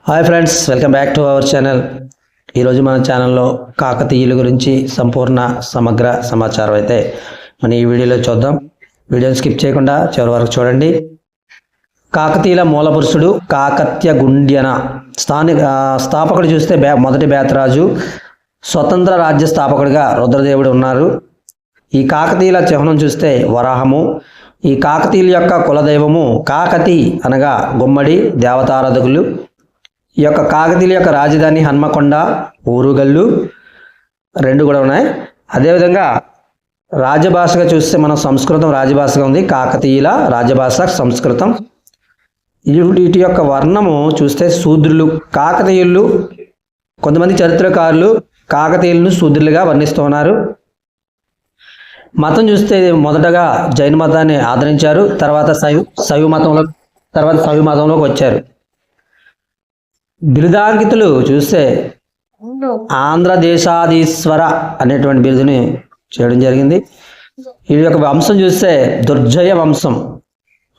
Hi friends, welcome back to our channel. ఈరోజు మన ఛానల్లో కాకతీయుల గురించి సంపూర్ణ సమగ్ర సమాచారం అయితే మనం ఈ వీడియోలో చూద్దాం. వీడియోని స్కిప్ చేయకుండా చివరి వరకు చూడండి. కాకతీయుల మూలపురుషుడు కాకత్య గుండ్యన. స్థాపకుడు చూస్తే మొదటి బేతరాజు. స్వతంత్ర రాజ్య స్థాపకుడిగా రుద్రదేవుడు ఉన్నారు. ఈ కాకతీయుల చిహ్నం చూస్తే వరాహము. ఈ కాకతీయుల యొక్క కులదైవము కాకతి అనగా గుమ్మడి దేవతారాధకులు. ఈ యొక్క కాకతీయుల యొక్క రాజధాని హన్మకొండ, ఊరుగల్లు రెండు కూడా ఉన్నాయి. అదేవిధంగా రాజభాషగా చూస్తే మనం సంస్కృతం రాజభాషగా ఉంది. కాకతీయుల రాజభాష సంస్కృతం. వీటి యొక్క వర్ణము చూస్తే శూద్రులు. కాకతీయులు కొంతమంది చరిత్రకారులు కాకతీయులను శూద్రులుగా వర్ణిస్తున్నారు. మతం చూస్తే మొదటగా జైన మతాన్ని ఆదరించారు. తర్వాత శైవ మతంలోకి వచ్చారు. బిరుదాంకితులు చూస్తే ఆంధ్రదేశాధీశ్వర అనేటువంటి బిరుదుని చేయడం జరిగింది. వీరి యొక్క వంశం చూస్తే దుర్జయ వంశం.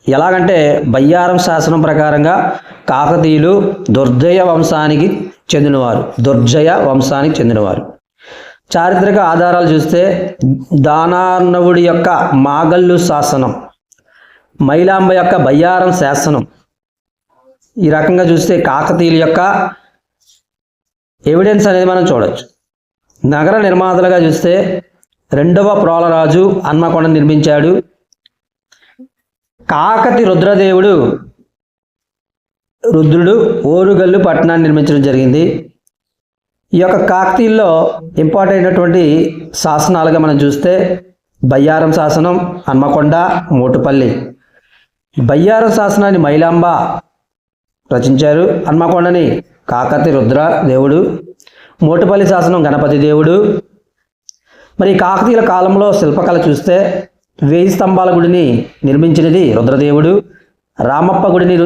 ఎలాగంటే బయ్యారం శాసనం ప్రకారంగా కాకతీయులు దుర్జయ వంశానికి చెందినవారు. చారిత్రక ఆధారాలు చూస్తే దానార్ణవుడి యొక్క మాగల్లు శాసనం, మైలాంబ యొక్క బయ్యారం శాసనం. ఈ రకంగా చూస్తే కాకతీయుల యొక్క ఎవిడెన్స్ అనేది మనం చూడవచ్చు. నగర నిర్మాతలుగా చూస్తే రెండవ ప్రోలరాజు హన్మకొండ నిర్మించాడు. కాకతి రుద్రుడు ఓరుగల్లు పట్టణాన్ని నిర్మించడం జరిగింది. ఈ యొక్క కాకతీయుల్లో ఇంపార్టెంట్ అయినటువంటి శాసనాలుగా మనం చూస్తే బయ్యారం శాసనం, హన్మకొండ, మోటుపల్లి. బయ్యారం శాసనాన్ని మైలాంబ రచించారు. హన్మకొండని కాకతి రుద్ర దేవుడు, మోటుపల్లి శాసనం గణపతి దేవుడు. మరి కాకతీయుల కాలంలో శిల్పకళ చూస్తే 1000 స్తంభాల గుడిని నిర్మించినది రుద్రదేవుడు. రామప్ప గుడిని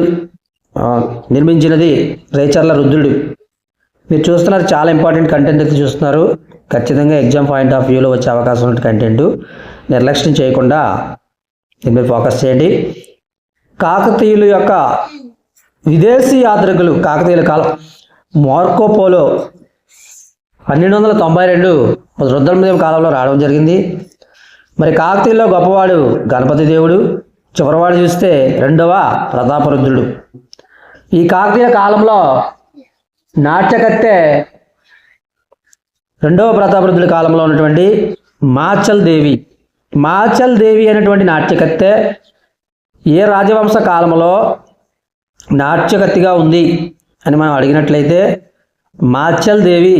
నిర్మించినది రేచర్ల రుద్రుడు. మీరు చూస్తున్నారు, చాలా ఇంపార్టెంట్ కంటెంట్ అయితే చూస్తున్నారు. ఖచ్చితంగా ఎగ్జామ్ పాయింట్ ఆఫ్ వ్యూలో వచ్చే అవకాశం ఉన్న కంటెంట్. నిర్లక్ష్యం చేయకుండా దీని మీద ఫోకస్ చేయండి. కాకతీయుల యొక్క విదేశీ యాత్రికులు కాకతీయుల కాలం మార్కోపోలో 1292 రుద్రమదేవి కాలంలో రావడం జరిగింది. మరి కాకతీయుల్లో గొప్పవాడు గణపతి దేవుడు. చివరివాడు చూస్తే రెండవ ప్రతాపరుద్రుడు. ఈ కాకతీయ కాలంలో నాట్యకత్తె రెండవ ప్రతాపరుద్రుడి కాలంలో ఉన్నటువంటి మాచల్ దేవి అనేటువంటి నాట్యకత్తె ఏ రాజవంశ కాలంలో నాట్యకత్తిగా ఉంది అని మనం అడిగినట్లయితే మాచల్ దేవి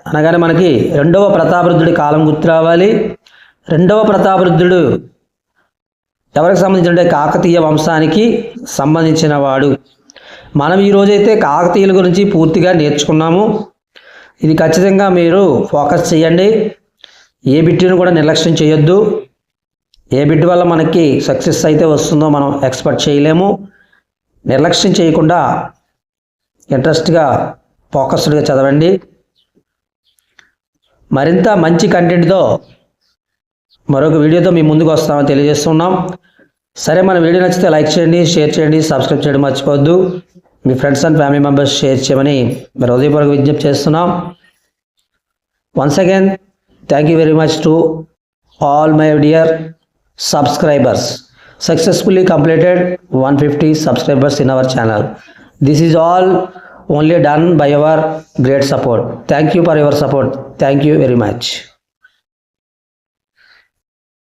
అనగానే మనకి రెండవ ప్రతాపరుద్రుడి కాలం గుర్తు రావాలి. రెండవ ప్రతాపరుద్రుడు ఎవరికి సంబంధించిన కాకతీయ వంశానికి సంబంధించిన వాడు. మనం ఈరోజైతే కాకతీయుల గురించి పూర్తిగా నేర్చుకున్నాము. ఇది ఖచ్చితంగా మీరు ఫోకస్ చేయండి. ఏ బిట్ను కూడా నిర్లక్ష్యం చేయొద్దు. ఏ బిట్ వల్ల మనకి సక్సెస్ అయితే వస్తుందో మనం ఎక్స్పెక్ట్ చేయలేము. నిర్లక్ష్యం చేయకుండా ఇంట్రెస్ట్గా ఫోకస్డ్గా చదవండి. మరింత మంచి కంటెంట్తో మరొక వీడియోతో మీ ముందుకు వస్తామని తెలియజేస్తున్నాం. సరే, మన వీడియో నచ్చితే లైక్ చేయండి, షేర్ చేయండి, సబ్స్క్రైబ్ చేయడం మర్చిపోవద్దు. మీ friends and family members share చేయమని మరి హృదయపూర్వక విజ్ఞప్తి చేస్తున్నాం. Once again thank you very much to all my dear subscribers. Successfully completed 150 subscribers in our channel. This is all only done by your great support. Thank you for your support. Thank you very much.